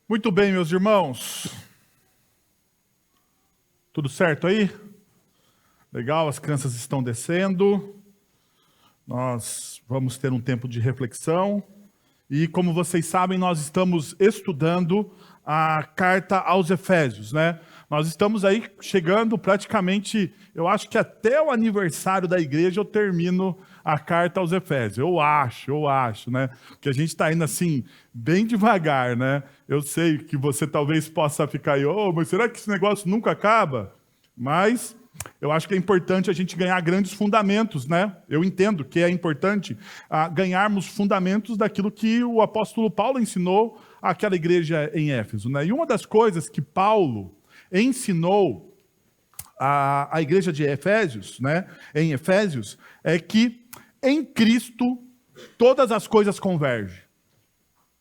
Muito bem, meus irmãos. Tudo certo aí? Legal, as crianças estão descendo. Nós vamos ter um tempo de reflexão. E como vocês sabem, nós estamos estudando a carta aos Efésios, né? Nós estamos aí chegando praticamente, eu acho que até o aniversário da igreja eu termino a carta aos Efésios. Eu acho, né? Que a gente está indo assim, bem devagar, né? Eu sei que você talvez possa ficar aí, mas será que esse negócio nunca acaba? Mas eu acho que é importante a gente ganhar grandes fundamentos, né? Eu entendo que é importante ganharmos fundamentos daquilo que o apóstolo Paulo ensinou àquela igreja em Éfeso, né? E uma das coisas que Paulo ensinou à igreja de Efésios, né? Em Efésios, é que em Cristo todas as coisas convergem.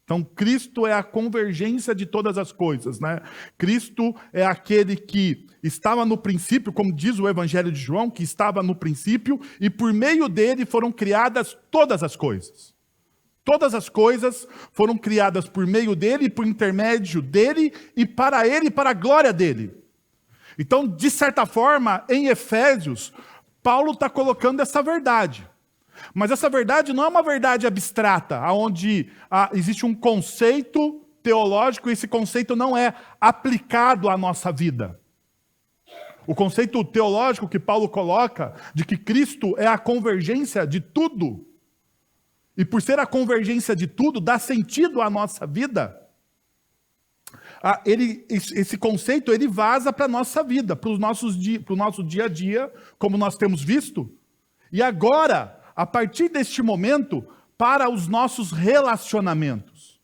Então, Cristo é a convergência de todas as coisas, né? Cristo é aquele que estava no princípio, como diz o Evangelho de João, que estava no princípio, e por meio dele foram criadas todas as coisas. Todas as coisas foram criadas por meio dele, por intermédio dele, e para a glória dele. Então, de certa forma, em Efésios, Paulo está colocando essa verdade. Mas essa verdade não é uma verdade abstrata, onde existe um conceito teológico e esse conceito não é aplicado à nossa vida. O conceito teológico que Paulo coloca de que Cristo é a convergência de tudo, e por ser a convergência de tudo, dá sentido à nossa vida. Esse conceito ele vaza para a nossa vida, para o nosso dia a dia, como nós temos visto. E agora, a partir deste momento, para os nossos relacionamentos.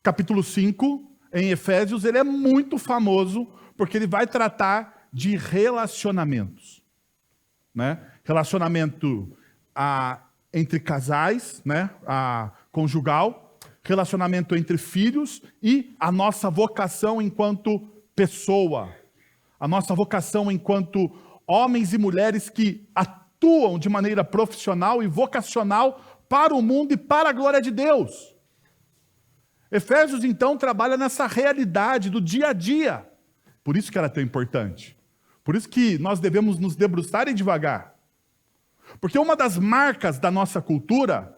Capítulo 5, em Efésios, ele é muito famoso, porque ele vai tratar de relacionamentos. Né? Relacionamento entre casais, né? Conjugal, relacionamento entre filhos e a nossa vocação enquanto pessoa. A nossa vocação enquanto homens e mulheres que atuam de maneira profissional e vocacional para o mundo e para a glória de Deus. Efésios, então, trabalha nessa realidade do dia a dia. Por isso que ela é tão importante. Por isso que nós devemos nos debruçar e devagar. Porque uma das marcas da nossa cultura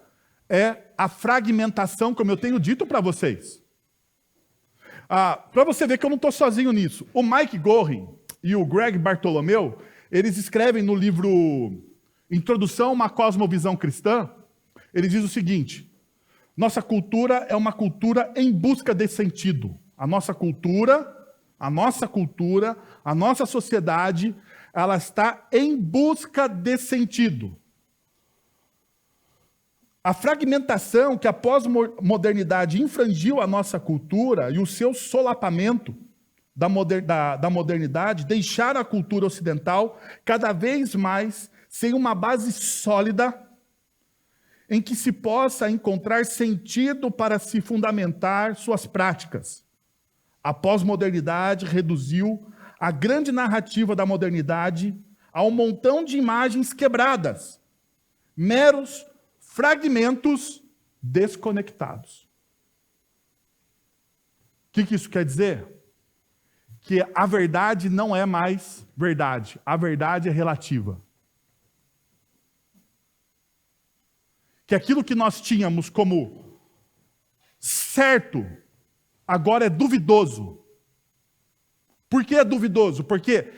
é a fragmentação, como eu tenho dito para vocês. Para você ver que eu não estou sozinho nisso. O Mike Gorin e o Greg Bartholomew, eles escrevem no livro Introdução a uma Cosmovisão Cristã, eles dizem o seguinte: nossa cultura é uma cultura em busca de sentido. A nossa sociedade, ela está em busca de sentido. A fragmentação que a pós-modernidade infrangiu a nossa cultura e o seu solapamento da modernidade deixaram a cultura ocidental cada vez mais sem uma base sólida em que se possa encontrar sentido para se fundamentar suas práticas. A pós-modernidade reduziu a grande narrativa da modernidade a um montão de imagens quebradas, meros fragmentos desconectados. O que isso quer dizer? Que a verdade não é mais verdade, a verdade é relativa. Que aquilo que nós tínhamos como certo, agora é duvidoso. Por que é duvidoso? Porque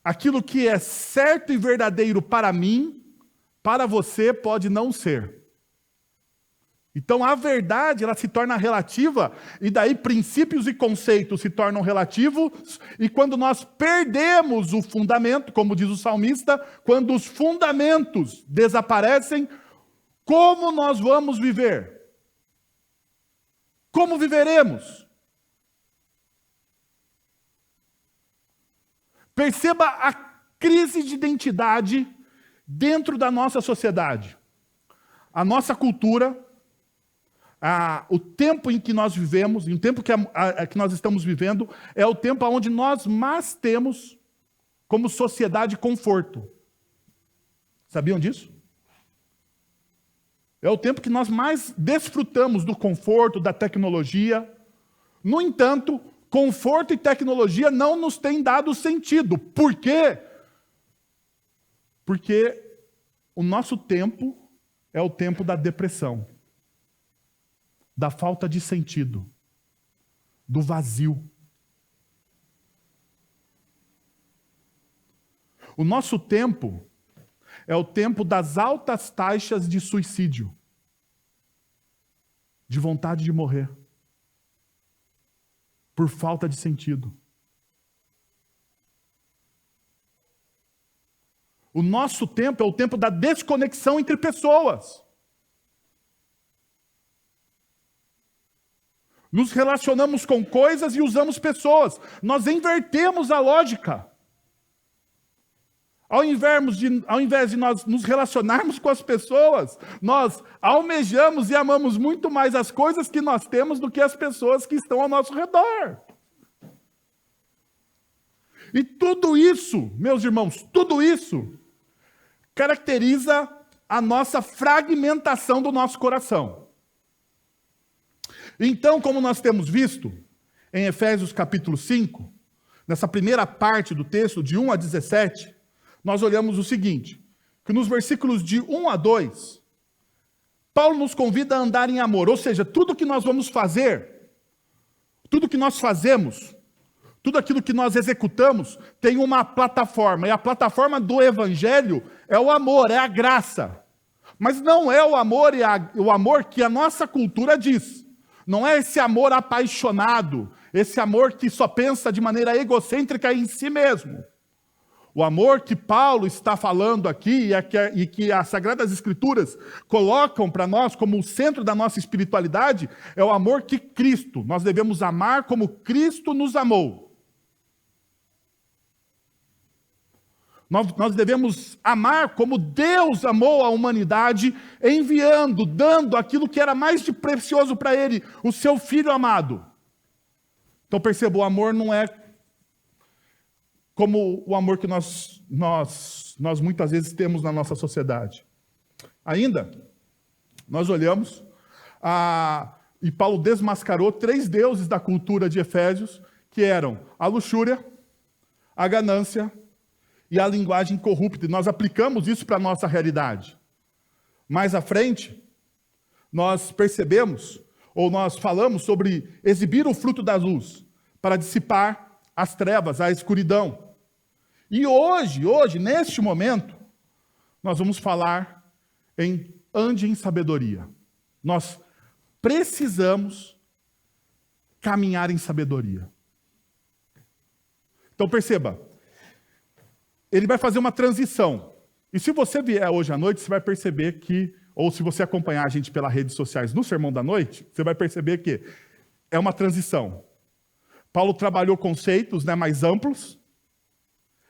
aquilo que é certo e verdadeiro para mim, para você pode não ser. Então a verdade ela se torna relativa, e daí princípios e conceitos se tornam relativos, e quando nós perdemos o fundamento, como diz o salmista, quando os fundamentos desaparecem, como nós vamos viver? Como viveremos? Perceba a crise de identidade dentro da nossa sociedade. A nossa cultura, o tempo em que nós vivemos, e o tempo que nós estamos vivendo, é o tempo onde nós mais temos como sociedade conforto. Sabiam disso? É o tempo que nós mais desfrutamos do conforto, da tecnologia. No entanto, conforto e tecnologia não nos têm dado sentido. Por quê? Porque o nosso tempo é o tempo da depressão, da falta de sentido, do vazio. O nosso tempo é o tempo das altas taxas de suicídio, de vontade de morrer, por falta de sentido. O nosso tempo é o tempo da desconexão entre pessoas. Nos relacionamos com coisas e usamos pessoas. Nós invertemos a lógica. Ao invés de nós nos relacionarmos com as pessoas, nós almejamos e amamos muito mais as coisas que nós temos do que as pessoas que estão ao nosso redor. E tudo isso, meus irmãos, tudo isso caracteriza a nossa fragmentação do nosso coração. Então, como nós temos visto em Efésios capítulo 5, nessa primeira parte do texto, de 1 a 17, nós olhamos o seguinte, que nos versículos de 1 a 2, Paulo nos convida a andar em amor, ou seja, tudo que nós vamos fazer, tudo que nós fazemos, tudo aquilo que nós executamos tem uma plataforma, e a plataforma do Evangelho é o amor, é a graça. Mas não é o amor, o amor que a nossa cultura diz. Não é esse amor apaixonado, esse amor que só pensa de maneira egocêntrica em si mesmo. O amor que Paulo está falando aqui e que as Sagradas Escrituras colocam para nós como o centro da nossa espiritualidade é o amor que Cristo. Nós devemos amar como Cristo nos amou. Nós devemos amar como Deus amou a humanidade, enviando, dando aquilo que era mais de precioso para Ele, o seu Filho amado. Então perceba, o amor não é como o amor que nós muitas vezes temos na nossa sociedade. Ainda, nós olhamos, e Paulo desmascarou 3 deuses da cultura de Efésios, que eram a luxúria, a ganância e a linguagem corrupta. E nós aplicamos isso para a nossa realidade. Mais à frente, nós percebemos, ou nós falamos sobre exibir o fruto da luz, para dissipar as trevas, a escuridão. E hoje, neste momento, nós vamos falar em ande em sabedoria. Nós precisamos caminhar em sabedoria. Então perceba, ele vai fazer uma transição. E se você vier hoje à noite, você vai perceber que, ou se você acompanhar a gente pelas redes sociais no Sermão da Noite, você vai perceber que é uma transição. Paulo trabalhou conceitos mais amplos,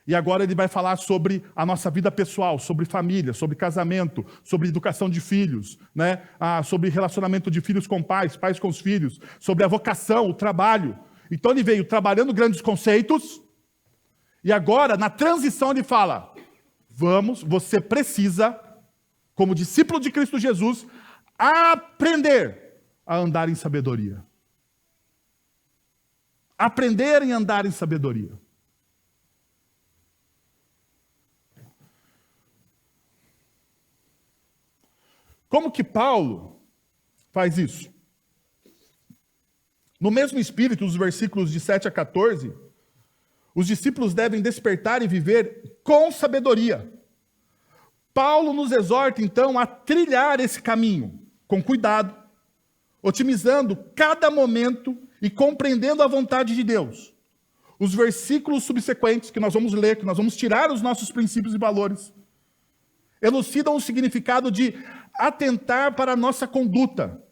e agora ele vai falar sobre a nossa vida pessoal, sobre família, sobre casamento, sobre educação de filhos, sobre relacionamento de filhos com pais, pais com os filhos, sobre a vocação, o trabalho. Então ele veio trabalhando grandes conceitos, e agora, na transição, ele fala, você precisa, como discípulo de Cristo Jesus, aprender a andar em sabedoria. Aprender a andar em sabedoria. Como que Paulo faz isso? No mesmo espírito, os versículos de 7 a 14, os discípulos devem despertar e viver com sabedoria. Paulo nos exorta, então, a trilhar esse caminho, com cuidado, otimizando cada momento e compreendendo a vontade de Deus. Os versículos subsequentes, que nós vamos ler, que nós vamos tirar os nossos princípios e valores, elucidam o significado de atentar para a nossa conduta.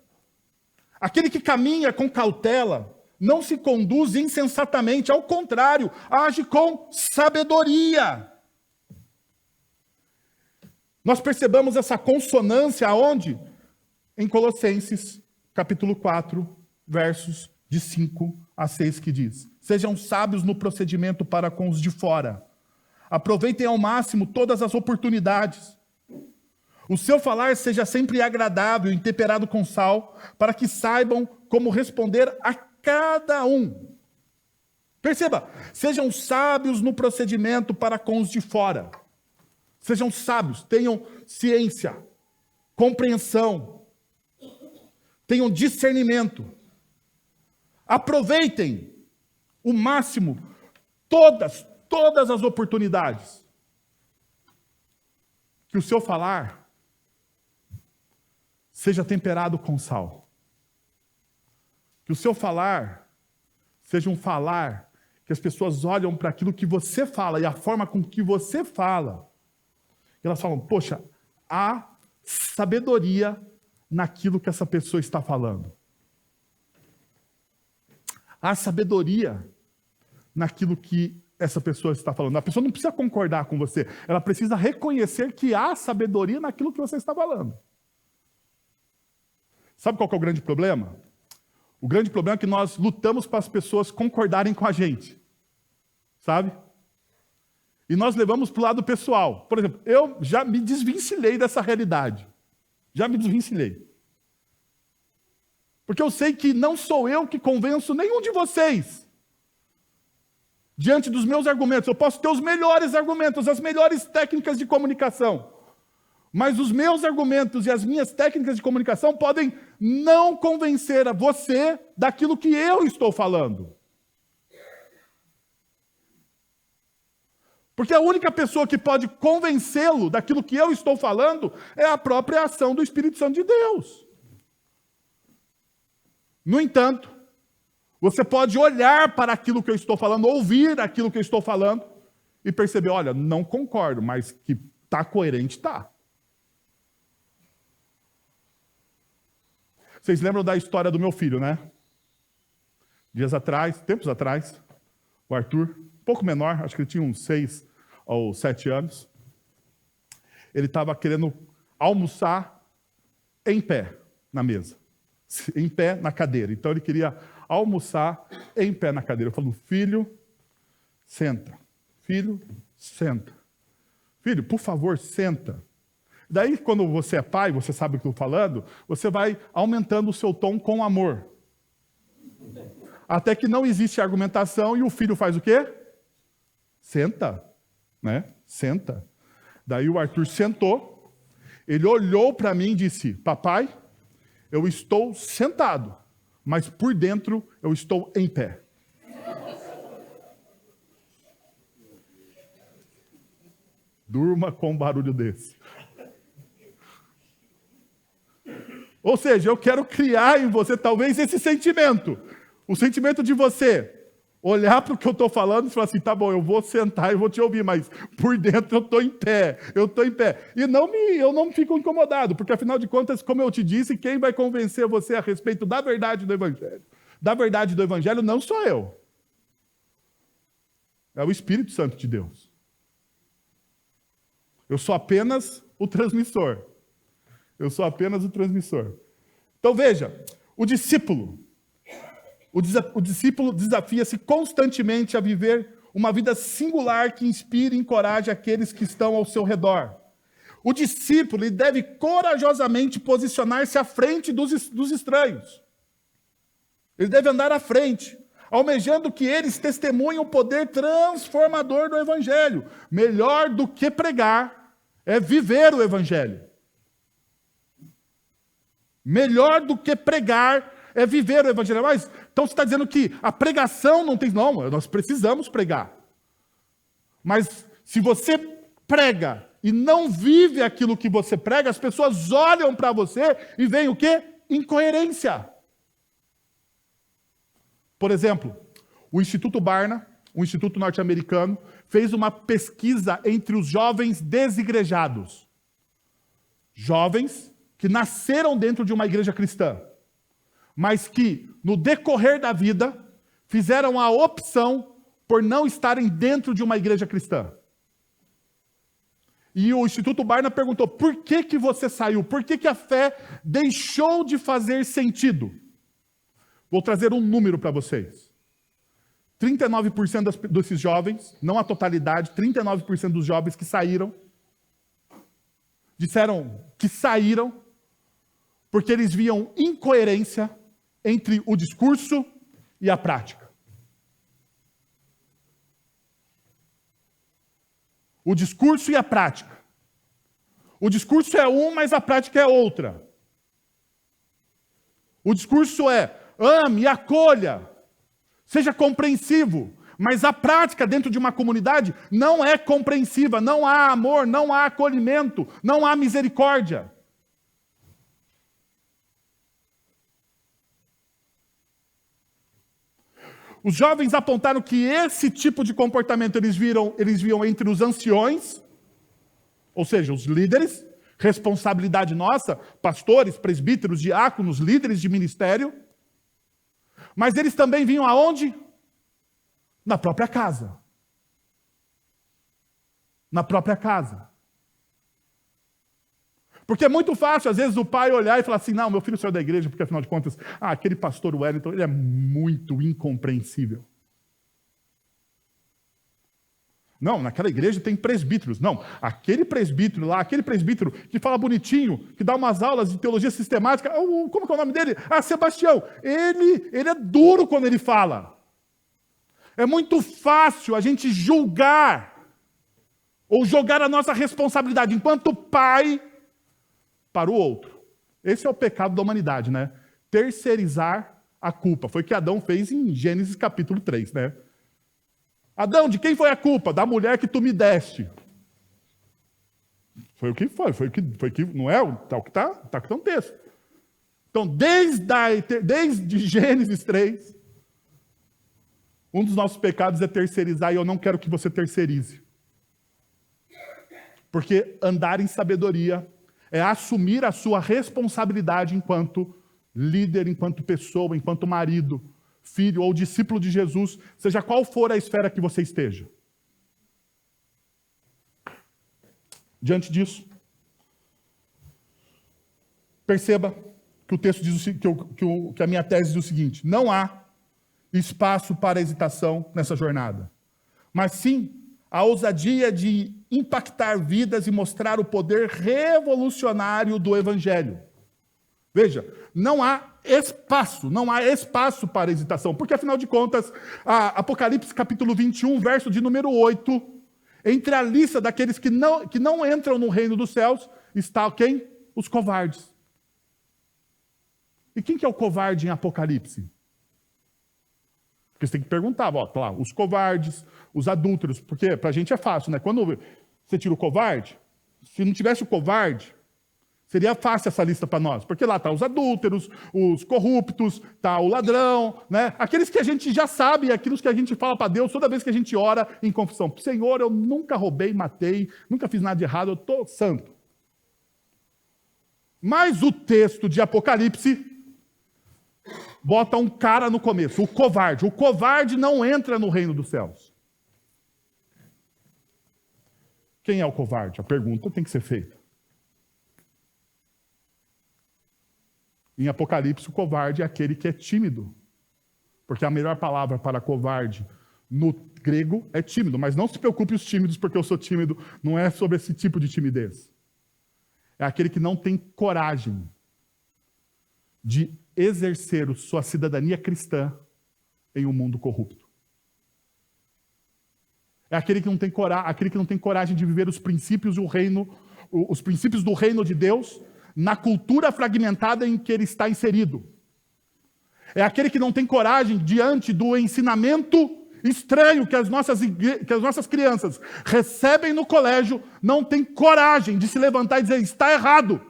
Aquele que caminha com cautela não se conduz insensatamente, ao contrário, age com sabedoria. Nós percebamos essa consonância aonde? Em Colossenses, capítulo 4, versos de 5 a 6, que diz: sejam sábios no procedimento para com os de fora. Aproveitem ao máximo todas as oportunidades. O seu falar seja sempre agradável e temperado com sal, para que saibam como responder a cada um. Perceba, sejam sábios no procedimento para com os de fora. Sejam sábios, tenham ciência, compreensão, tenham discernimento. Aproveitem o máximo todas as oportunidades. Que o seu falar seja temperado com sal. Que o seu falar seja um falar que as pessoas olham para aquilo que você fala e a forma com que você fala. E elas falam, poxa, há sabedoria naquilo que essa pessoa está falando. Há sabedoria naquilo que essa pessoa está falando. A pessoa não precisa concordar com você, ela precisa reconhecer que há sabedoria naquilo que você está falando. Sabe qual que é o grande problema? O grande problema é que nós lutamos para as pessoas concordarem com a gente. Sabe? E nós levamos para o lado pessoal. Por exemplo, eu já me desvencilhei dessa realidade. Já me desvencilhei. Porque eu sei que não sou eu que convenço nenhum de vocês. Diante dos meus argumentos, eu posso ter os melhores argumentos, as melhores técnicas de comunicação. Mas os meus argumentos e as minhas técnicas de comunicação podem não convencer a você daquilo que eu estou falando. Porque a única pessoa que pode convencê-lo daquilo que eu estou falando é a própria ação do Espírito Santo de Deus. No entanto, você pode olhar para aquilo que eu estou falando, ouvir aquilo que eu estou falando e perceber, olha, não concordo, mas que está coerente, está. Vocês lembram da história do meu filho, né? Tempos atrás, o Arthur, um pouco menor, acho que ele tinha uns 6 ou 7 anos, ele estava querendo almoçar em pé na mesa, em pé na cadeira. Então ele queria almoçar em pé na cadeira. Eu falo, filho, senta. Filho, senta. Filho, por favor, senta. Daí, quando você é pai, você sabe o que eu estou falando, você vai aumentando o seu tom com amor. Até que não existe argumentação e o filho faz o quê? Senta, né? Senta. Daí o Arthur sentou, ele olhou para mim e disse, papai, eu estou sentado, mas por dentro eu estou em pé. Durma com um barulho desse. Ou seja, eu quero criar em você talvez esse sentimento. O sentimento de você olhar para o que eu estou falando e falar assim, tá bom, eu vou sentar e vou te ouvir, mas por dentro eu estou em pé, eu estou em pé. E eu não fico incomodado, porque afinal de contas, como eu te disse, quem vai convencer você a respeito da verdade do Evangelho não sou eu. É o Espírito Santo de Deus. Eu sou apenas o transmissor. Então veja, o discípulo desafia-se constantemente a viver uma vida singular que inspire e encoraje aqueles que estão ao seu redor. O discípulo ele deve corajosamente posicionar-se à frente dos estranhos. Ele deve andar à frente, almejando que eles testemunhem o poder transformador do Evangelho. Melhor do que pregar é viver o Evangelho. Melhor do que pregar é viver o Evangelho. Mas, então você está dizendo que a pregação não tem... Não, nós precisamos pregar. Mas se você prega e não vive aquilo que você prega, as pessoas olham para você e veem o quê? Incoerência. Por exemplo, o Instituto Barna, um instituto norte-americano, fez uma pesquisa entre os jovens desigrejados. Jovens que nasceram dentro de uma igreja cristã, mas que, no decorrer da vida, fizeram a opção por não estarem dentro de uma igreja cristã. E o Instituto Barna perguntou, por que você saiu? Por que a fé deixou de fazer sentido? Vou trazer um número para vocês. 39% desses jovens, não a totalidade, 39% dos jovens que saíram, disseram que saíram porque eles viam incoerência entre o discurso e a prática. O discurso e a prática. O discurso é um, mas a prática é outra. O discurso é ame, acolha, seja compreensivo, mas a prática dentro de uma comunidade não é compreensiva, não há amor, não há acolhimento, não há misericórdia. Os jovens apontaram que esse tipo de comportamento eles viam entre os anciões, ou seja, os líderes, responsabilidade nossa, pastores, presbíteros, diáconos, líderes de ministério, mas eles também vinham aonde? Na própria casa. Na própria casa. Porque é muito fácil, às vezes, o pai olhar e falar assim, não, meu filho saiu da igreja, porque afinal de contas, aquele pastor Wellington, ele é muito incompreensível. Não, naquela igreja tem presbíteros. Não, aquele presbítero lá, aquele presbítero que fala bonitinho, que dá umas aulas de teologia sistemática, como que é o nome dele? Sebastião. Ele é duro quando ele fala. É muito fácil a gente julgar ou jogar a nossa responsabilidade enquanto pai para o outro. Esse é o pecado da humanidade, né? Terceirizar a culpa. Foi o que Adão fez em Gênesis capítulo 3, né? Adão, de quem foi a culpa? Da mulher que tu me deste. Foi o que não é? Tá o que tá no texto. Então, desde Gênesis 3, um dos nossos pecados é terceirizar, e eu não quero que você terceirize. Porque andar em sabedoria é assumir a sua responsabilidade enquanto líder, enquanto pessoa, enquanto marido, filho ou discípulo de Jesus, seja qual for a esfera que você esteja. Diante disso, perceba que o texto diz que a minha tese diz o seguinte: não há espaço para hesitação nessa jornada, mas sim a ousadia de impactar vidas e mostrar o poder revolucionário do Evangelho. Veja, não há espaço para hesitação, porque afinal de contas, Apocalipse capítulo 21, verso de número 8, entre a lista daqueles que não entram no reino dos céus, está quem? Os covardes. E quem que é o covarde em Apocalipse? Porque você tem que perguntar, lá, os covardes, os adúlteros, porque para a gente é fácil, né? Quando você tira o covarde, se não tivesse o covarde, seria fácil essa lista para nós, porque lá está os adúlteros, os corruptos, está o ladrão, né? Aqueles que a gente já sabe e aqueles que a gente fala para Deus toda vez que a gente ora em confissão. Senhor, eu nunca roubei, matei, nunca fiz nada de errado, eu estou santo. Mas o texto de Apocalipse bota um cara no começo, o covarde. O covarde não entra no reino dos céus. Quem é o covarde? A pergunta tem que ser feita. Em Apocalipse, o covarde é aquele que é tímido. Porque a melhor palavra para covarde no grego é tímido. Mas não se preocupe os tímidos, porque eu sou tímido. Não é sobre esse tipo de timidez. É aquele que não tem coragem de exercer sua cidadania cristã em um mundo corrupto. É aquele que não tem coragem de viver os princípios do reino de Deus na cultura fragmentada em que ele está inserido. É aquele que não tem coragem diante do ensinamento estranho que as nossas crianças recebem no colégio, não tem coragem de se levantar e dizer, está errado.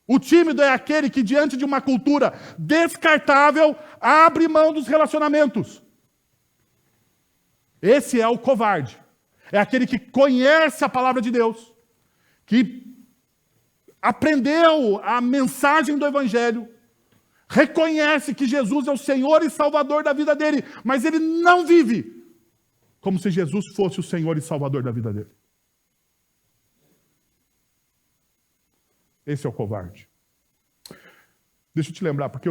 O tímido é aquele que, diante de uma cultura descartável, abre mão dos relacionamentos. Esse é o covarde. É aquele que conhece a palavra de Deus, que aprendeu a mensagem do Evangelho, reconhece que Jesus é o Senhor e Salvador da vida dele, mas ele não vive como se Jesus fosse o Senhor e Salvador da vida dele. Esse é o covarde. Deixa eu te lembrar, porque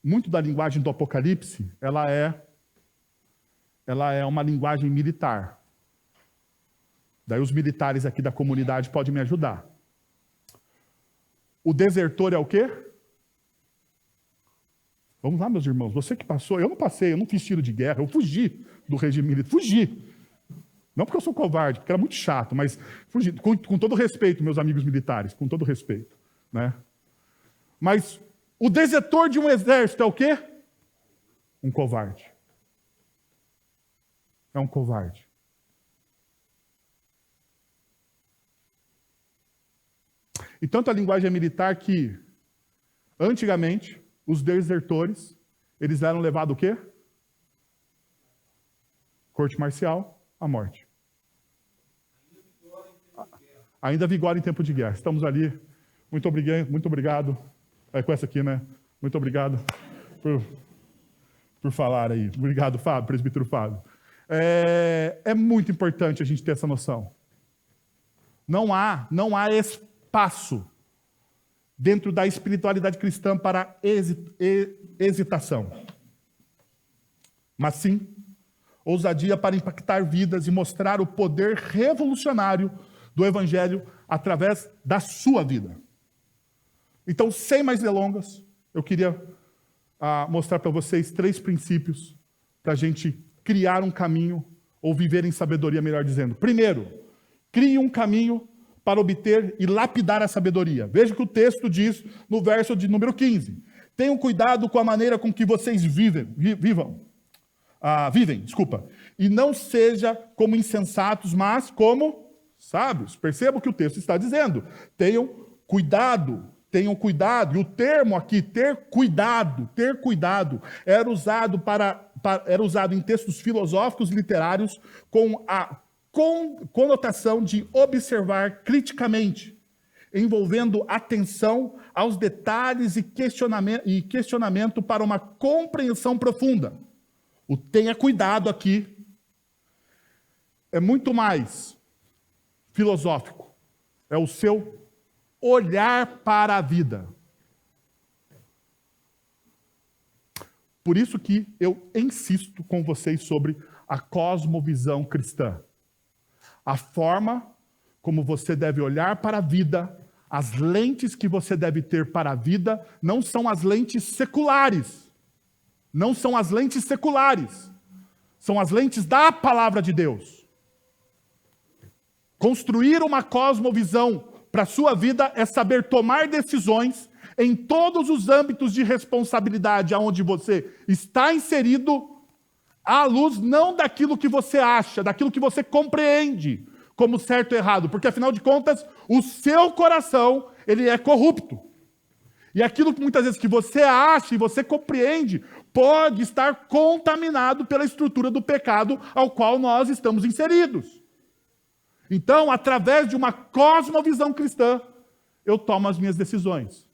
muito da linguagem do Apocalipse, ela é uma linguagem militar. Daí os militares aqui da comunidade podem me ajudar. O desertor é o quê? Vamos lá, meus irmãos. Você que passou, eu não passei, eu não fiz tiro de guerra, eu fugi do regime militar, fugi. Não porque eu sou covarde, porque era muito chato, mas fugi, com todo respeito, meus amigos militares, com todo respeito, né? Mas o desertor de um exército é o quê? Um covarde. É um covarde. E tanto a linguagem é militar que, antigamente, os desertores, eles eram levados o quê? Corte marcial, à morte. Ainda vigora em tempo de guerra. Estamos ali. Muito obrigado. É com essa aqui, né? Muito obrigado por falar aí. Obrigado, Fábio, presbítero Fábio. É muito importante a gente ter essa noção. Não há espaço dentro da espiritualidade cristã para hesitação. Mas sim, ousadia para impactar vidas e mostrar o poder revolucionário do Evangelho através da sua vida. Então, sem mais delongas, eu queria mostrar para vocês 3 princípios para a gente criar um caminho, ou viver em sabedoria, melhor dizendo. Primeiro, crie um caminho para obter e lapidar a sabedoria. Veja o que o texto diz no verso de número 15. Tenham cuidado com a maneira com que vocês vivem, e não seja como insensatos, mas como sábios. Perceba o que o texto está dizendo. Tenham cuidado. E o termo aqui, ter cuidado, era usado em textos filosóficos literários com a conotação de observar criticamente, envolvendo atenção aos detalhes e questionamento para uma compreensão profunda. O tenha cuidado aqui é muito mais filosófico. É o seu olhar para a vida. Por isso que eu insisto com vocês sobre a cosmovisão cristã. A forma como você deve olhar para a vida, as lentes que você deve ter para a vida, não são as lentes seculares. Não são as lentes seculares. São as lentes da palavra de Deus. Construir uma cosmovisão para a sua vida é saber tomar decisões em todos os âmbitos de responsabilidade aonde você está inserido, à luz não daquilo que você acha, daquilo que você compreende como certo e errado, porque afinal de contas, o seu coração, ele é corrupto. E aquilo que muitas vezes que você acha e você compreende, pode estar contaminado pela estrutura do pecado ao qual nós estamos inseridos. Então, através de uma cosmovisão cristã, eu tomo as minhas decisões.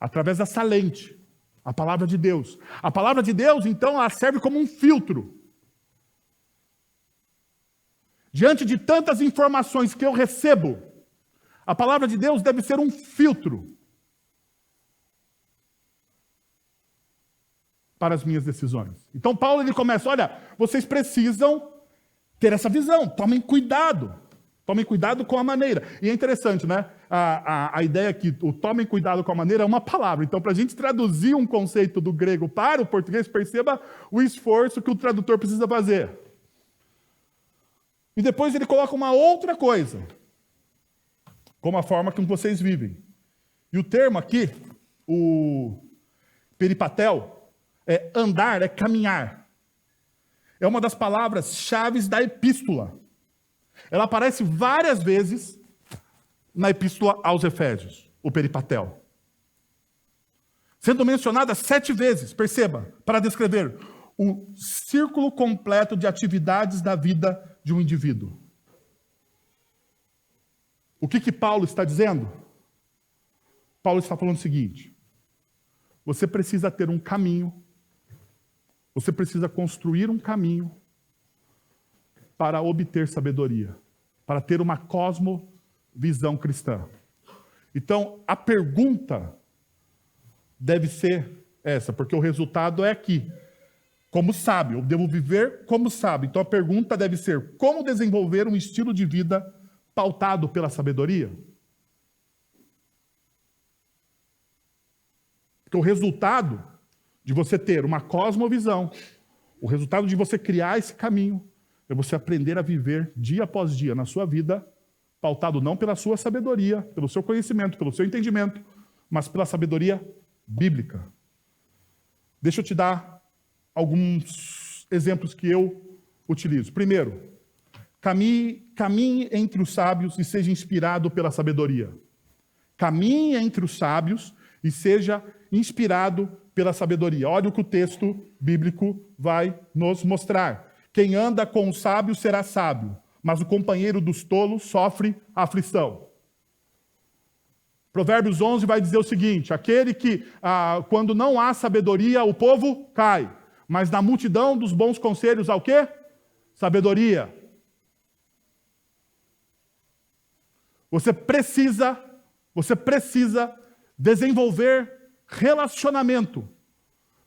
Através dessa lente, a palavra de Deus. A palavra de Deus, então, ela serve como um filtro. Diante de tantas informações que eu recebo, a palavra de Deus deve ser um filtro para as minhas decisões. Então, Paulo ele começa, olha, vocês precisam ter essa visão, tomem cuidado com a maneira. E é interessante, né? A ideia que o tomem cuidado com a maneira é uma palavra. Então, para a gente traduzir um conceito do grego para o português, perceba o esforço que o tradutor precisa fazer. E depois ele coloca uma outra coisa, como a forma como vocês vivem. E o termo aqui, o peripatel, é andar, é caminhar. É uma das palavras-chave da epístola. Ela aparece várias vezes na epístola aos Efésios, o peripatel. Sendo mencionada 7 vezes, perceba, para descrever o círculo completo de atividades da vida de um indivíduo. O que Paulo está dizendo? Paulo está falando o seguinte: você precisa ter um caminho, você precisa construir um caminho para obter sabedoria, para ter uma cosmovisão cristã. Então, a pergunta deve ser essa, porque o resultado é aqui. como sábio, eu devo viver como sábio. Então a pergunta deve ser: como desenvolver um estilo de vida pautado pela sabedoria? Porque o resultado de você ter uma cosmovisão, o resultado de você criar esse caminho, é você aprender a viver dia após dia na sua vida, pautado não pela sua sabedoria, pelo seu conhecimento, pelo seu entendimento, mas pela sabedoria bíblica. Deixa eu te dar alguns exemplos que eu utilizo. Primeiro, caminhe entre os sábios e seja inspirado pela sabedoria. Caminhe entre os sábios e seja inspirado pela sabedoria. Olha o que o texto bíblico vai nos mostrar. Quem anda com os sábios será sábio, mas o companheiro dos tolos sofre aflição. Provérbios 11 vai dizer o seguinte: aquele que, quando não há sabedoria, o povo cai, mas na multidão dos bons conselhos há o quê? Sabedoria. Você precisa desenvolver relacionamento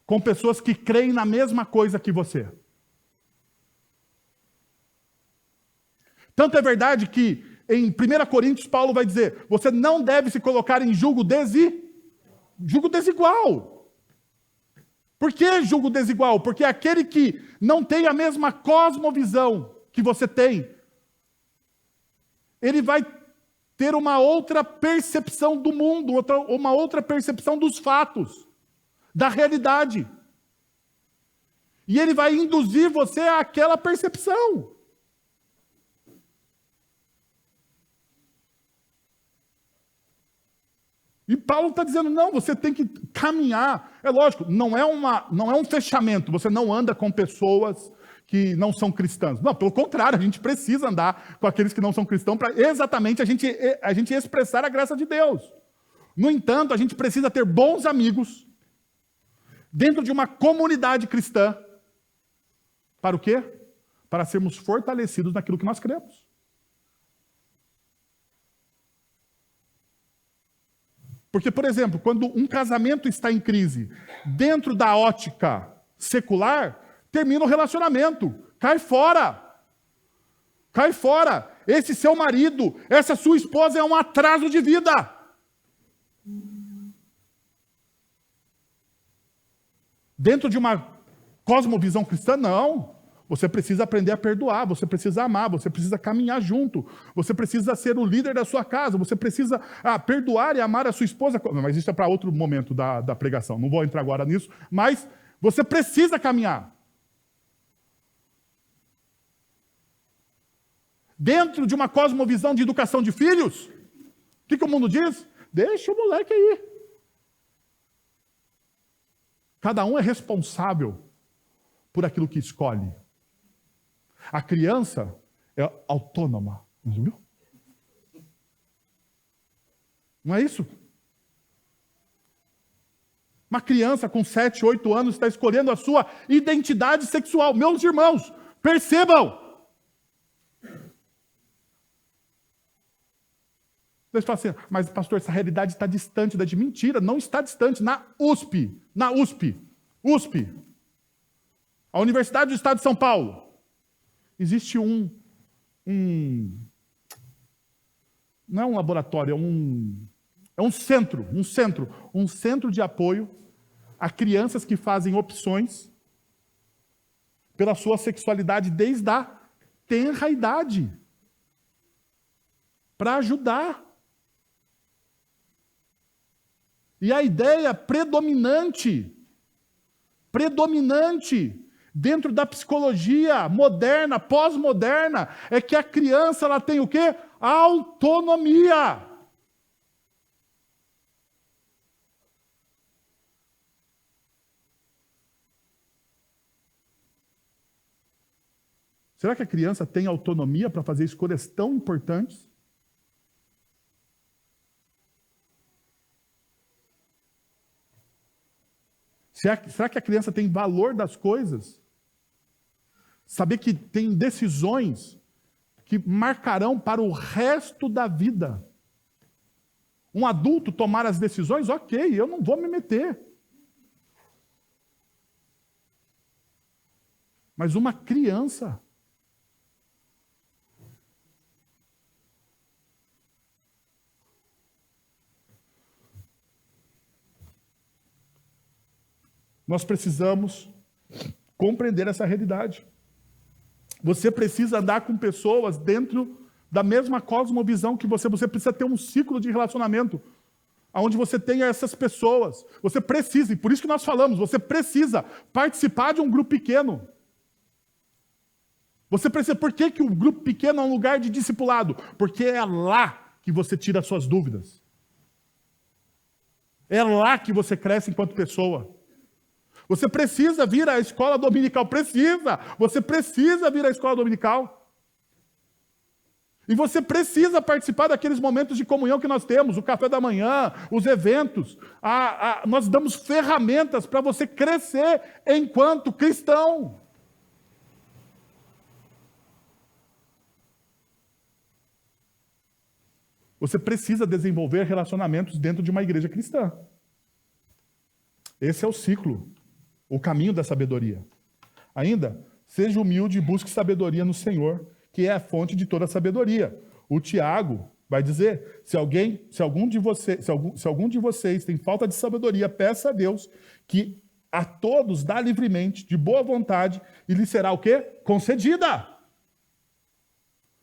com pessoas que creem na mesma coisa que você. Tanto é verdade que em 1 Coríntios, Paulo vai dizer: você não deve se colocar em julgo desigual. Por que julgo desigual? Porque aquele que não tem a mesma cosmovisão que você tem, ele vai ter uma outra percepção do mundo, uma outra percepção dos fatos, da realidade. E ele vai induzir você àquela percepção. E Paulo está dizendo: não, você tem que caminhar. É lógico, não é um fechamento. Você não anda com pessoas que não são cristãs. Não, pelo contrário, a gente precisa andar com aqueles que não são cristãos para exatamente a gente expressar a graça de Deus. No entanto, a gente precisa ter bons amigos dentro de uma comunidade cristã. Para o quê? Para sermos fortalecidos naquilo que nós cremos. Porque, por exemplo, quando um casamento está em crise, dentro da ótica secular, termina o relacionamento. Cai fora. Cai fora. Esse seu marido, essa sua esposa é um atraso de vida. Dentro de uma cosmovisão cristã, não. Você precisa aprender a perdoar, você precisa amar, você precisa caminhar junto, você precisa ser o líder da sua casa, você precisa perdoar e amar a sua esposa. Mas isso é para outro momento da pregação, não vou entrar agora nisso, mas você precisa caminhar. Dentro de uma cosmovisão de educação de filhos, o que o mundo diz? Deixa o moleque aí. Cada um é responsável por aquilo que escolhe. A criança é autônoma, viu? Não é isso? Uma criança com 7, 8 anos está escolhendo a sua identidade sexual. Meus irmãos, percebam! Você fala assim: mas pastor, essa realidade está distante da de mentira. Não está distante. Na USP, a Universidade do Estado de São Paulo, existe não é um laboratório, é um centro de apoio a crianças que fazem opções pela sua sexualidade desde a tenra idade, para ajudar. E a ideia predominante dentro da psicologia moderna, pós-moderna, é que a criança ela tem o quê? Autonomia. Será que a criança tem autonomia para fazer escolhas tão importantes? Será que a criança tem valor das coisas? Saber que tem decisões que marcarão para o resto da vida. Um adulto tomar as decisões, ok, eu não vou me meter. Mas uma criança. Nós precisamos compreender essa realidade. Você precisa andar com pessoas dentro da mesma cosmovisão que você. Você precisa ter um ciclo de relacionamento onde você tenha essas pessoas. Você precisa, e por isso que nós falamos, você precisa participar de um grupo pequeno. Você precisa. Por que que o grupo pequeno é um lugar de discipulado? Porque é lá que você tira as suas dúvidas. É lá que você cresce enquanto pessoa. Você precisa vir à escola dominical. Precisa. Você precisa vir à escola dominical. E você precisa participar daqueles momentos de comunhão que nós temos, o café da manhã, os eventos. Nós damos ferramentas para você crescer enquanto cristão. Você precisa desenvolver relacionamentos dentro de uma igreja cristã. Esse é o ciclo, o caminho da sabedoria. Ainda, seja humilde e busque sabedoria no Senhor, que é a fonte de toda a sabedoria. O Tiago vai dizer, se algum de vocês tem falta de sabedoria, peça a Deus que a todos dá livremente, de boa vontade, e lhe será o quê? Concedida.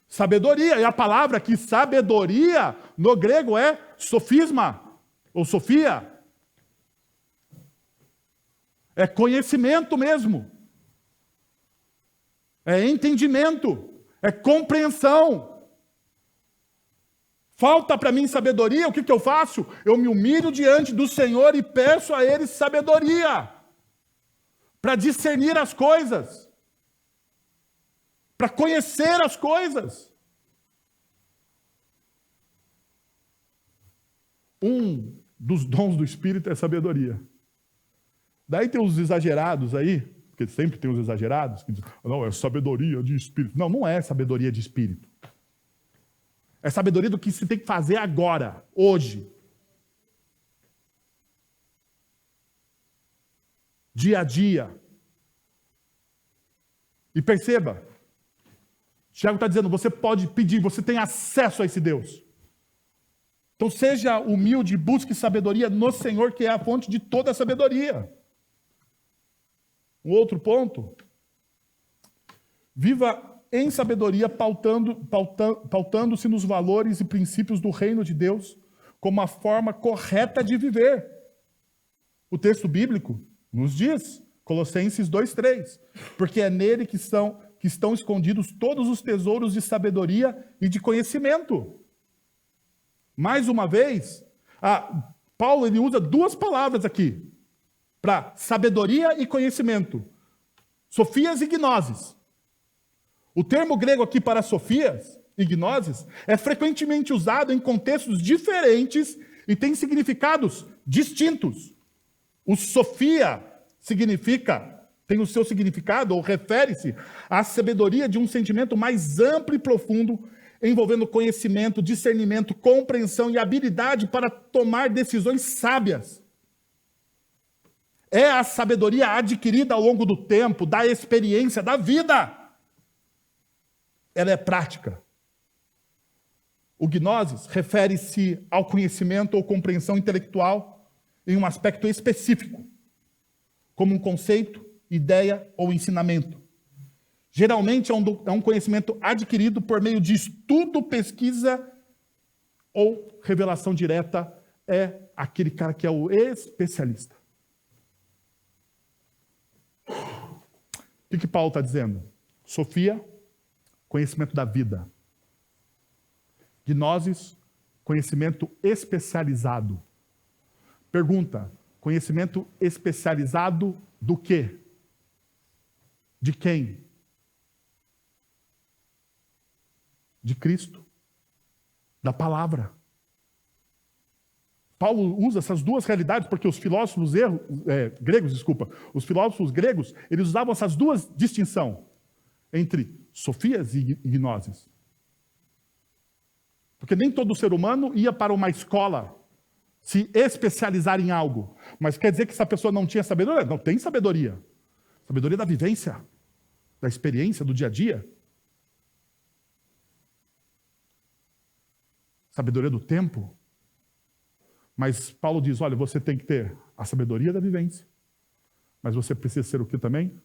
Sabedoria, e a palavra aqui, sabedoria, no grego é sofisma, ou sofia. É conhecimento mesmo. É entendimento. É compreensão. Falta para mim sabedoria, o que eu faço? Eu me humilho diante do Senhor e peço a Ele sabedoria. Para discernir as coisas. Para conhecer as coisas. Um dos dons do Espírito é sabedoria. Daí tem os exagerados aí, porque sempre tem os exagerados, que dizem, não, é sabedoria de Espírito. Não, não é sabedoria de Espírito. É sabedoria do que se tem que fazer agora, hoje. Dia a dia. E perceba, Tiago está dizendo, você pode pedir, você tem acesso a esse Deus. Então seja humilde e busque sabedoria no Senhor, que é a fonte de toda a sabedoria. Um outro ponto, viva em sabedoria, pautando-se nos valores e princípios do reino de Deus, como a forma correta de viver. O texto bíblico nos diz, Colossenses 2:3, porque é nele que estão escondidos todos os tesouros de sabedoria e de conhecimento. Mais uma vez, Paulo ele usa duas palavras aqui, para sabedoria e conhecimento. Sofias e gnoses. O termo grego aqui para sofias e gnoses é frequentemente usado em contextos diferentes e tem significados distintos. O sofia tem o seu significado, ou refere-se à sabedoria de um sentimento mais amplo e profundo, envolvendo conhecimento, discernimento, compreensão e habilidade para tomar decisões sábias. É a sabedoria adquirida ao longo do tempo, da experiência, da vida. Ela é prática. O gnoses refere-se ao conhecimento ou compreensão intelectual em um aspecto específico, como um conceito, ideia ou ensinamento. Geralmente é um conhecimento adquirido por meio de estudo, pesquisa ou revelação direta. É aquele cara que é o especialista. O que Paulo está dizendo? Sofia, conhecimento da vida. Gnoses, conhecimento especializado. Pergunta, conhecimento especializado do quê? De quem? De Cristo. Da palavra. Paulo usa essas duas realidades porque os filósofos gregos, eles usavam essas duas distinções entre sofias e gnoses. Porque nem todo ser humano ia para uma escola se especializar em algo. Mas quer dizer que essa pessoa não tinha sabedoria? Não, tem sabedoria. Sabedoria da vivência. da experiência, do dia a dia. Sabedoria do tempo. Mas Paulo diz, olha, você tem que ter a sabedoria da vivência, mas você precisa ser o que também?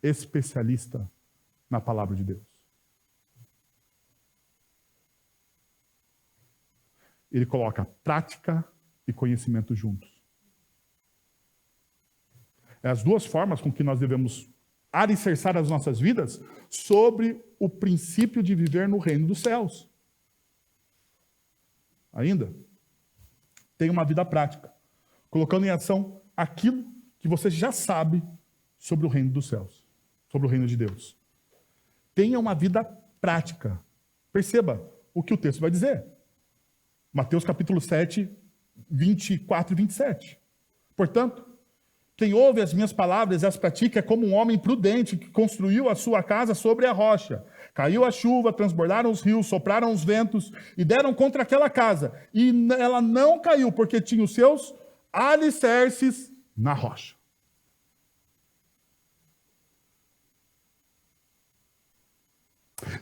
Especialista na palavra de Deus. Ele coloca prática e conhecimento juntos. É as duas formas com que nós devemos alicerçar as nossas vidas sobre o princípio de viver no reino dos céus. Ainda, tem uma vida prática, colocando em ação aquilo que você já sabe sobre o reino dos céus, sobre o reino de Deus. Tenha uma vida prática. Perceba o que o texto vai dizer. Mateus capítulo 7, 24 e 27. Portanto, quem ouve as minhas palavras e as pratica é como um homem prudente que construiu a sua casa sobre a rocha. Caiu a chuva, transbordaram os rios, sopraram os ventos e deram contra aquela casa. E ela não caiu porque tinha os seus alicerces na rocha.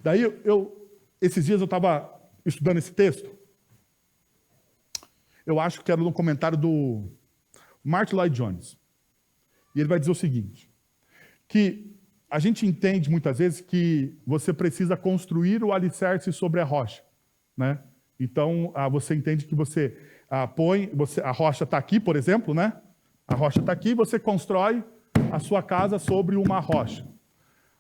Daí, esses dias eu estava estudando esse texto. Eu acho que era no comentário do Martin Lloyd Jones. E ele vai dizer o seguinte, que a gente entende muitas vezes que você precisa construir o alicerce sobre a rocha, né? Então, você entende que você a rocha está aqui, por exemplo, né? A rocha está aqui, você constrói a sua casa sobre uma rocha.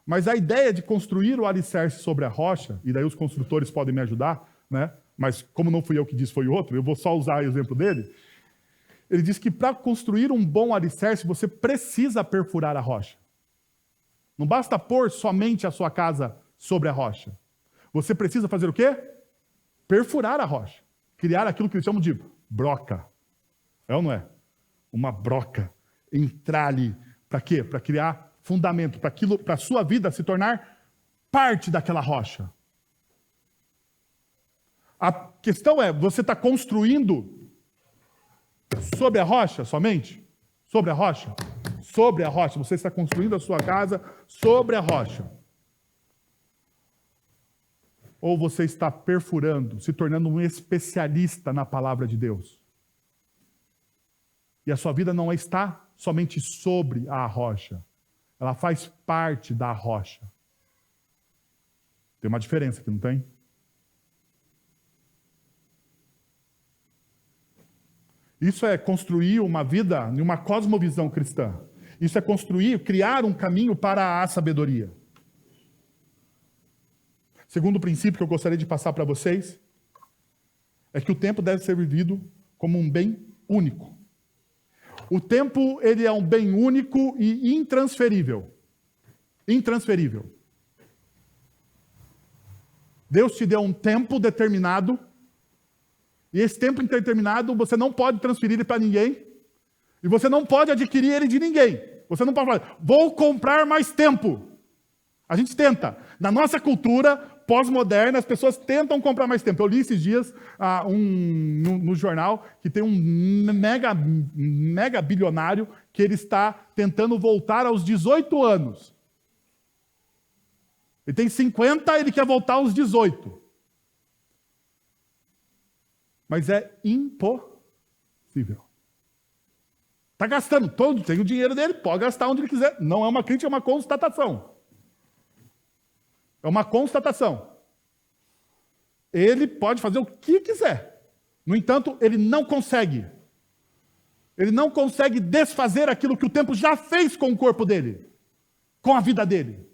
Mas a ideia de construir o alicerce sobre a rocha, e daí os construtores podem me ajudar, né? Mas como não fui eu que disse, foi outro, eu vou só usar o exemplo dele. Ele diz que para construir um bom alicerce, você precisa perfurar a rocha. Não basta pôr somente a sua casa sobre a rocha. Você precisa fazer o quê? Perfurar a rocha. Criar aquilo que eles chamam de broca. É ou não é? Uma broca. Entrar ali. Para quê? Para criar fundamento, para a sua vida se tornar parte daquela rocha. A questão é, você está construindo sobre a rocha somente? Sobre a rocha? Sobre a rocha. Você está construindo a sua casa sobre a rocha. Ou você está perfurando, se tornando um especialista na palavra de Deus. E a sua vida não está somente sobre a rocha. Ela faz parte da rocha. Tem uma diferença aqui, não tem? Isso é construir uma vida em uma cosmovisão cristã. Isso é construir, criar um caminho para a sabedoria. Segundo princípio que eu gostaria de passar para vocês, é que o tempo deve ser vivido como um bem único. O tempo, ele é um bem único e intransferível. Intransferível. Deus te deu um tempo determinado, e esse tempo indeterminado você não pode transferir ele para ninguém, e você não pode adquirir ele de ninguém. Você não pode falar, vou comprar mais tempo. A gente tenta. Na nossa cultura pós-moderna, as pessoas tentam comprar mais tempo. Eu li esses dias no jornal que tem um mega bilionário que ele está tentando voltar aos 18 anos. Ele tem 50, ele quer voltar aos 18. Mas é impossível. Está gastando todo, tem o dinheiro dele, pode gastar onde ele quiser. Não é uma crítica, é uma constatação. É uma constatação. Ele pode fazer o que quiser. No entanto, ele não consegue. Ele não consegue desfazer aquilo que o tempo já fez com o corpo dele, com a vida dele.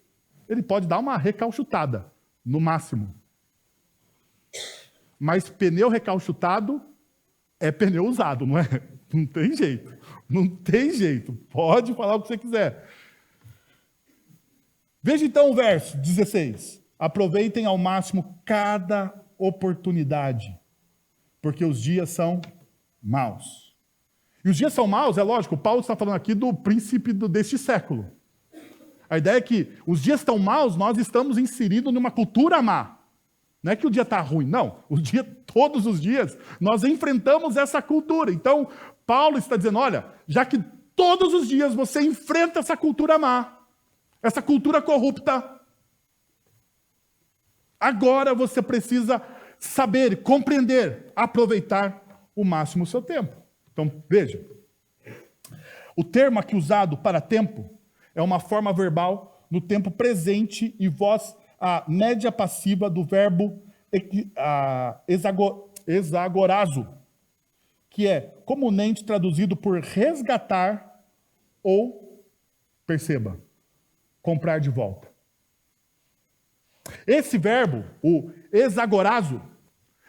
Ele pode dar uma recalchutada, no máximo. Mas pneu recalchutado é pneu usado, não é? Não tem jeito. Não tem jeito. Pode falar o que você quiser. Veja então o verso 16. Aproveitem ao máximo cada oportunidade, porque os dias são maus. E os dias são maus, é lógico, Paulo está falando aqui do príncipe deste século. A ideia é que os dias estão maus, nós estamos inseridos numa cultura má. Não é que o dia está ruim, não. Todos os dias, nós enfrentamos essa cultura. Então, Paulo está dizendo, olha, já que todos os dias você enfrenta essa cultura má, essa cultura corrupta. Agora você precisa saber, compreender, aproveitar o máximo o seu tempo. Então, veja. O termo aqui usado para tempo é uma forma verbal no tempo presente e voz a média passiva do verbo exagorazo, que é comumente traduzido por resgatar ou, perceba, comprar de volta. Esse verbo, o exagorazo,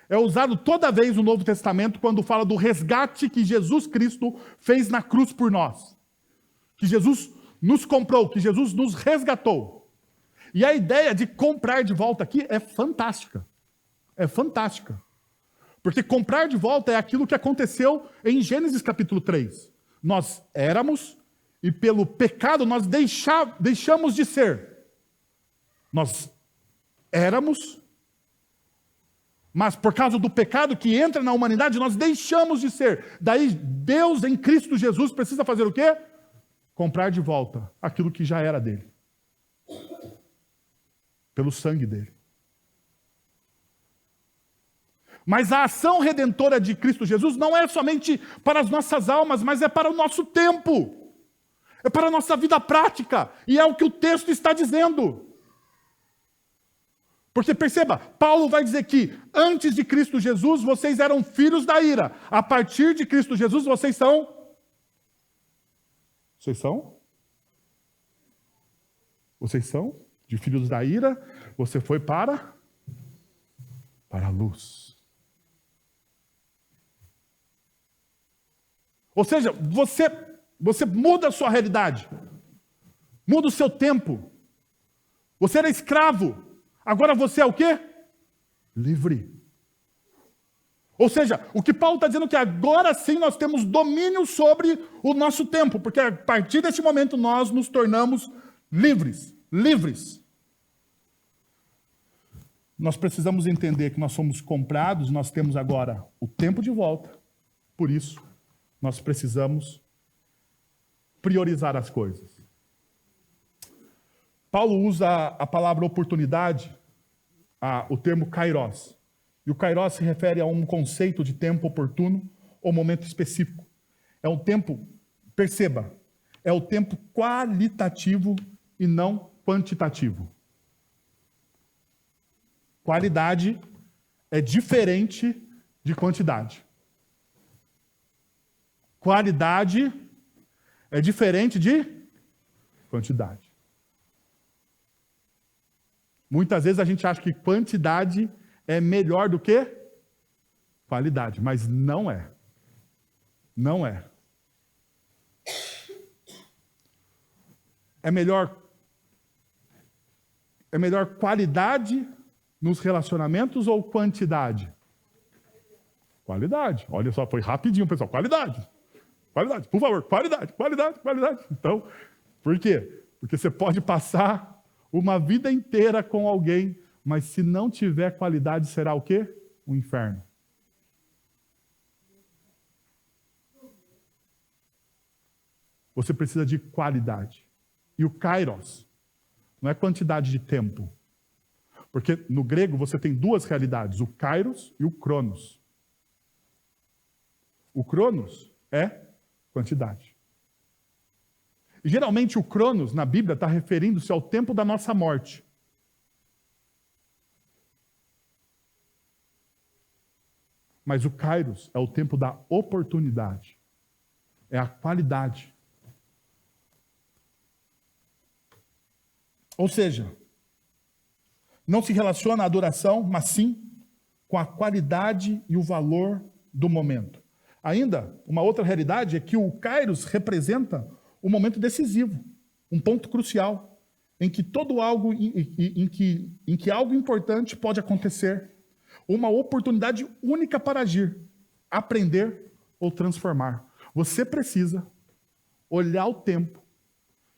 é usado toda vez no Novo Testamento quando fala do resgate que Jesus Cristo fez na cruz por nós. Que Jesus nos comprou, que Jesus nos resgatou. E a ideia de comprar de volta aqui é fantástica. É fantástica. Porque comprar de volta é aquilo que aconteceu em Gênesis capítulo 3. Nós éramos e pelo pecado nós deixamos de ser. Nós éramos, mas por causa do pecado que entra na humanidade, nós deixamos de ser. Daí, Deus em Cristo Jesus precisa fazer o quê? Comprar de volta aquilo que já era dele. Pelo sangue dele. Mas a ação redentora de Cristo Jesus não é somente para as nossas almas, mas é para o nosso tempo. É para a nossa vida prática. E é o que o texto está dizendo. Porque perceba, Paulo vai dizer que antes de Cristo Jesus vocês eram filhos da ira. A partir de Cristo Jesus vocês são? Vocês são? Vocês são de filhos da ira. Você foi para a luz. Ou seja, você muda a sua realidade. Muda o seu tempo. Você era escravo. Agora você é o quê? Livre. Ou seja, o que Paulo está dizendo é que agora sim nós temos domínio sobre o nosso tempo, porque a partir deste momento nós nos tornamos livres. Livres. Nós precisamos entender que nós somos comprados, nós temos agora o tempo de volta. Por isso, nós precisamos priorizar as coisas. Paulo usa a palavra oportunidade, o termo kairos. E o kairos se refere a um conceito de tempo oportuno ou momento específico. É um tempo, perceba, é o tempo qualitativo e não quantitativo. Qualidade é diferente de quantidade. Qualidade é diferente de quantidade. Muitas vezes a gente acha que quantidade é melhor do que qualidade, mas não é. Não é. É melhor qualidade nos relacionamentos ou quantidade? Qualidade. Olha só, foi rapidinho, pessoal. Qualidade. Qualidade, por favor. Qualidade, qualidade, qualidade. Então, por quê? Porque você pode passar uma vida inteira com alguém, mas se não tiver qualidade, será o quê? Um inferno. Você precisa de qualidade. E o kairos não é quantidade de tempo. Porque no grego você tem duas realidades, o kairos e o cronos. O cronos é quantidade. E geralmente o cronos na Bíblia está referindo-se ao tempo da nossa morte. Mas o kairos é o tempo da oportunidade. É a qualidade. Ou seja, não se relaciona à duração, mas sim com a qualidade e o valor do momento. Ainda, uma outra realidade é que o kairos representa um momento decisivo, um ponto crucial, em que em que algo importante pode acontecer, uma oportunidade única para agir, aprender ou transformar. Você precisa olhar o tempo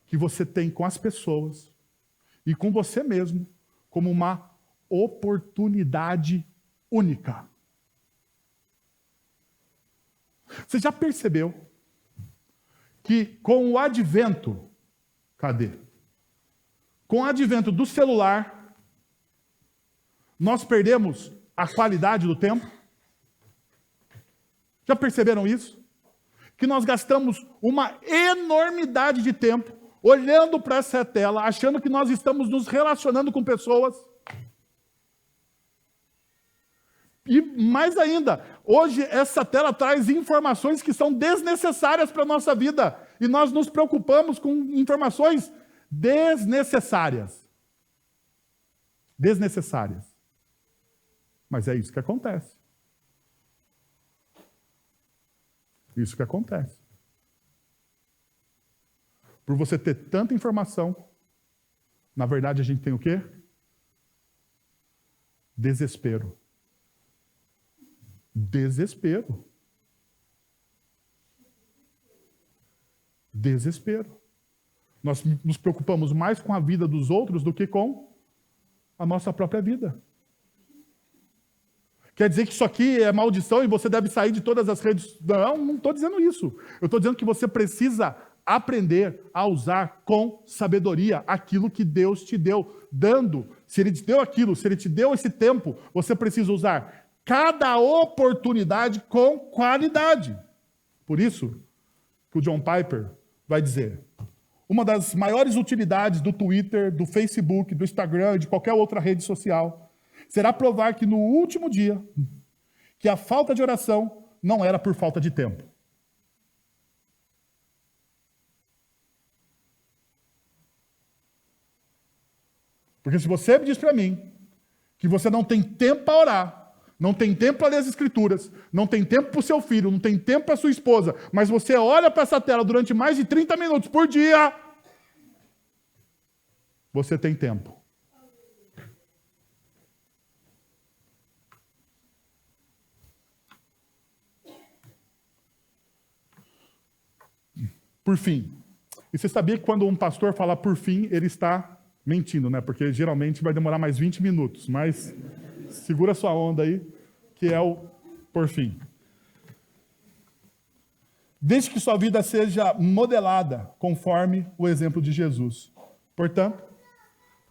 que você tem com as pessoas e com você mesmo como uma oportunidade única. Você já percebeu que com o advento, cadê? Com o advento do celular, nós perdemos a qualidade do tempo. Já perceberam isso? Que nós gastamos uma enormidade de tempo olhando para essa tela, achando que nós estamos nos relacionando com pessoas. E mais ainda, hoje essa tela traz informações que são desnecessárias para a nossa vida. E nós nos preocupamos com informações desnecessárias. Desnecessárias. Mas é isso que acontece. Isso que acontece. Por você ter tanta informação, na verdade a gente tem o quê? Desespero. Desespero. Desespero. Nós nos preocupamos mais com a vida dos outros do que com a nossa própria vida. Quer dizer que isso aqui é maldição e você deve sair de todas as redes? Não estou dizendo isso. Eu estou dizendo que você precisa aprender a usar com sabedoria aquilo que Deus te deu, dando. Se Ele te deu aquilo, se Ele te deu esse tempo, você precisa usar cada oportunidade com qualidade. Por isso que o John Piper vai dizer, uma das maiores utilidades do Twitter, do Facebook, do Instagram e de qualquer outra rede social será provar que no último dia, que a falta de oração não era por falta de tempo. Porque se você diz para mim que você não tem tempo para orar, não tem tempo para ler as Escrituras, não tem tempo para o seu filho, não tem tempo para sua esposa, mas você olha para essa tela durante mais de 30 minutos por dia, você tem tempo. Por fim. E você sabia que quando um pastor fala por fim, ele está mentindo, né? Porque geralmente vai demorar mais 20 minutos, mas segura sua onda aí, que é o por fim. Desde que sua vida seja modelada conforme o exemplo de Jesus. Portanto,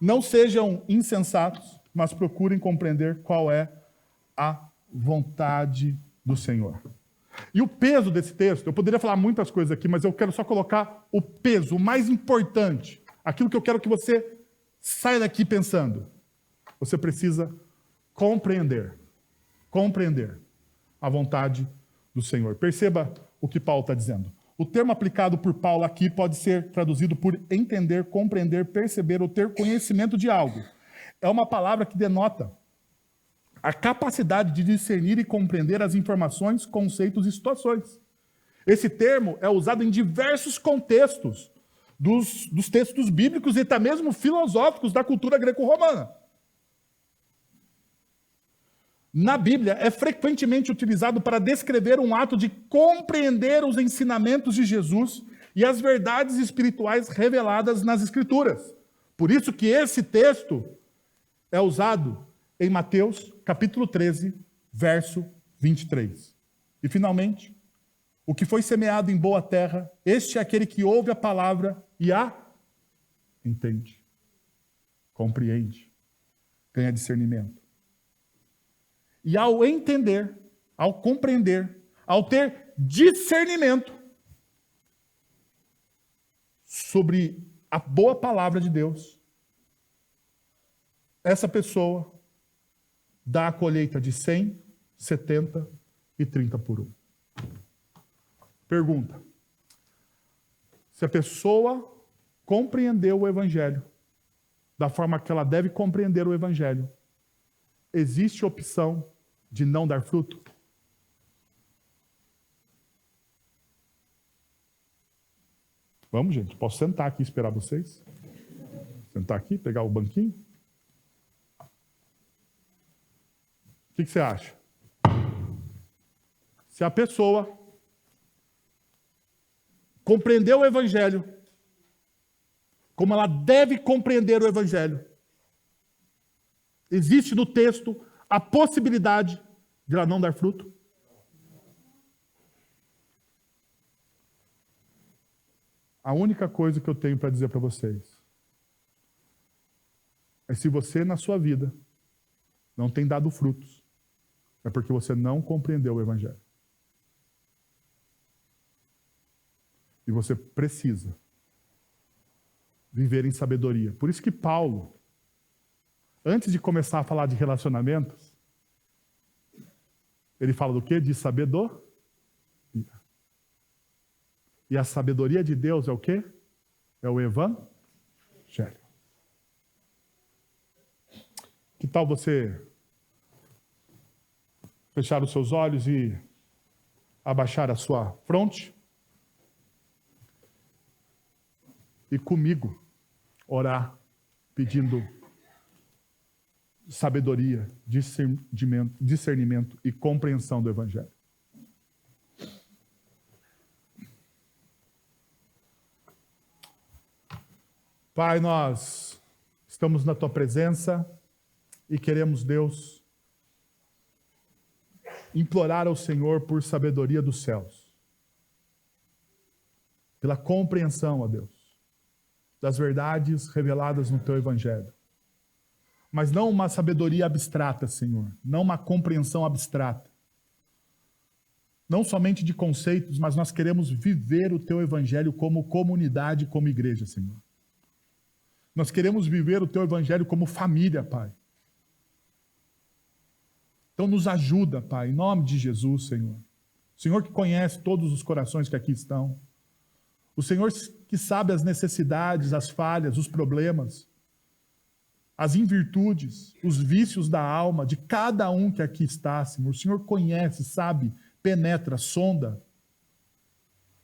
não sejam insensatos, mas procurem compreender qual é a vontade do Senhor. E o peso desse texto, eu poderia falar muitas coisas aqui, mas eu quero só colocar o peso, o mais importante, aquilo que eu quero que você saia daqui pensando. Você precisa compreender a vontade do Senhor. Perceba o que Paulo está dizendo. O termo aplicado por Paulo aqui pode ser traduzido por entender, compreender, perceber ou ter conhecimento de algo. É uma palavra que denota a capacidade de discernir e compreender as informações, conceitos e situações. Esse termo é usado em diversos contextos dos textos bíblicos e até mesmo filosóficos da cultura greco-romana. Na Bíblia, é frequentemente utilizado para descrever um ato de compreender os ensinamentos de Jesus e as verdades espirituais reveladas nas Escrituras. Por isso que esse texto é usado em Mateus, capítulo 13, verso 23. E, finalmente, o que foi semeado em boa terra, este é aquele que ouve a palavra e a entende, compreende, ganha discernimento. E ao entender, ao compreender, ao ter discernimento sobre a boa palavra de Deus, essa pessoa dá a colheita de 100, 70 e 30 por 1. Pergunta. Se a pessoa compreendeu o Evangelho da forma que ela deve compreender o Evangelho, existe opção de não dar fruto? Vamos, gente. Posso sentar aqui e esperar vocês? Sentar aqui, pegar o banquinho? O que você acha? Se a pessoa compreendeu o Evangelho como ela deve compreender o Evangelho, existe no texto a possibilidade de ela não dar fruto? A única coisa que eu tenho para dizer para vocês Mas se você, na sua vida, não tem dado frutos, é porque você não compreendeu o Evangelho. E você precisa viver em sabedoria. Por isso que Paulo, antes de começar a falar de relacionamentos, ele fala do quê? De sabedoria. E a sabedoria de Deus é o quê? É o Evangelho. Que tal você fechar os seus olhos e abaixar a sua fronte? E comigo orar, pedindo sabedoria, discernimento e compreensão do Evangelho. Pai, nós estamos na Tua presença e queremos, Deus, implorar ao Senhor por sabedoria dos céus, pela compreensão, ó Deus, das verdades reveladas no Teu Evangelho. Mas não uma sabedoria abstrata, Senhor, não uma compreensão abstrata. Não somente de conceitos, mas nós queremos viver o Teu Evangelho como comunidade, como igreja, Senhor. Nós queremos viver o Teu Evangelho como família, Pai. Então nos ajuda, Pai, em nome de Jesus, Senhor. O Senhor que conhece todos os corações que aqui estão. O Senhor que sabe as necessidades, as falhas, os problemas, as invirtudes, os vícios da alma de cada um que aqui está, Senhor. O Senhor conhece, sabe, penetra, sonda.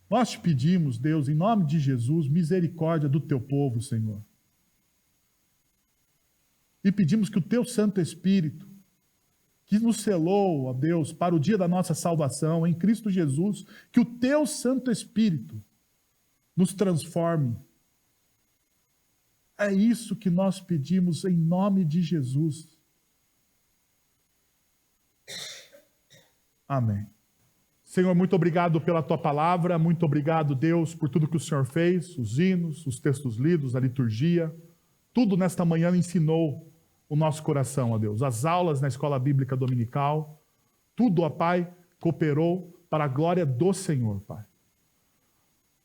Nós te pedimos, Deus, em nome de Jesus, misericórdia do Teu povo, Senhor. E pedimos que o Teu Santo Espírito, que nos selou, ó Deus, para o dia da nossa salvação, em Cristo Jesus, que o Teu Santo Espírito nos transforme. É isso que nós pedimos em nome de Jesus. Amém. Senhor, muito obrigado pela Tua palavra, muito obrigado, Deus, por tudo que o Senhor fez, os hinos, os textos lidos, a liturgia, tudo nesta manhã ensinou o nosso coração, ó Deus. As aulas na escola bíblica dominical, tudo, ó Pai, cooperou para a glória do Senhor, Pai.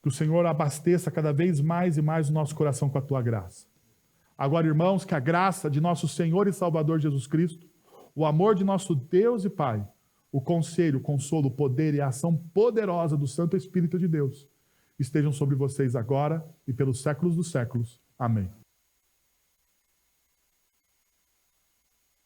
Que o Senhor abasteça cada vez mais e mais o nosso coração com a Tua graça. Agora, irmãos, que a graça de nosso Senhor e Salvador Jesus Cristo, o amor de nosso Deus e Pai, o conselho, o consolo, o poder e a ação poderosa do Santo Espírito de Deus estejam sobre vocês agora e pelos séculos dos séculos. Amém.